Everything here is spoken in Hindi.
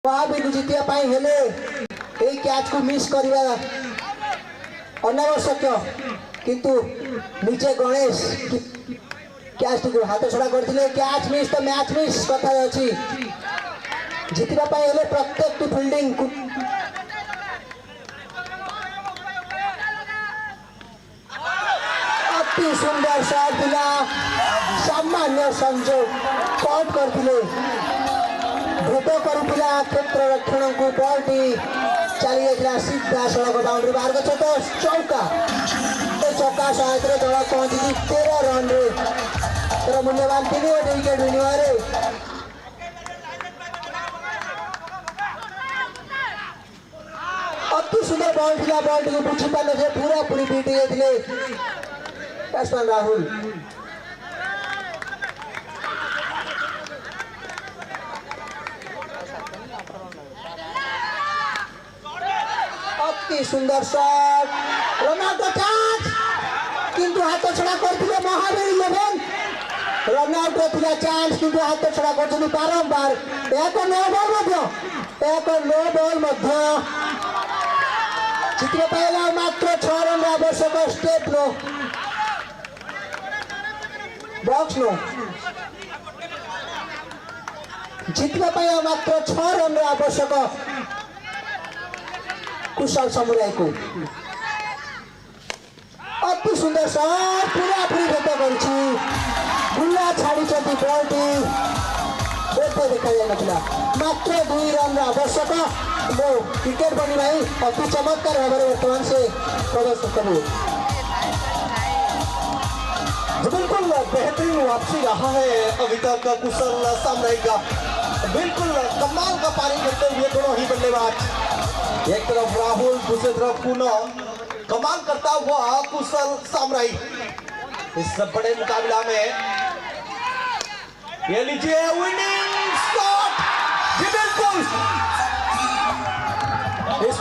महाबीर जितिया हेले यही कैच को मिस करवा अनावश्यक किंतु निजे गणेश कैच टी हाथ छड़ा करथिले कैच मिस तो मैच मिस कथा अछि जितिबा पई हेले प्रत्येक टी फील्डिंग अति सुंदर शॉट दिला सामान्य संजोग कट करथिले भूत करुला क्षेत्र रक्षण को बॉल टी चली जाता सीधा सड़क बाउंड्री बाहर को तो चौका चौका सहायता दल पहुंची 13 रन तर मूल्यवान 3 विकेट विनिमय अति सुंदर बॉल थिला बॉल टी बुझी पाले जे पूरा पूरी बीट जाइथिले बैट्समैन राहुल अति सुंदर शॉट रोनाल्डो चांस किंतु हाथ छड़ा करथिले महावीर 11 रोनाल्डो थिला चांस किंतु हाथ छड़ा करथि बारंबार एक नो बॉल मध्य जितने पहला मात्र 6 रन आवश्यक स्टेप नो बॉक्स नो जितने पहला मात्र 6 रन आवश्यक कुशल समुदाय को अति सुंदर शॉट पूरा पूरी भेट करछि खुला छाड़ी चती बॉल टी देखा जाए नथिला मात्र 2 रन आवश्यक वो विकेट बनी भाई अति चमत्कार भाव वर्तमान से प्रदर्शन करू बिल्कुल बेहतरीन वापसी रहा है अभी तक कुशल सामराई का बिल्कुल कमाल का पारी करते हुए दोनों ही बल्लेबाज एक तरफ राहुल दूसरी तरफ पुनः कमाल करता हुआ कुशल सामराई इस बड़े मुकाबला में ये लीजिए विनिंग शॉट जी बिल्कुल इस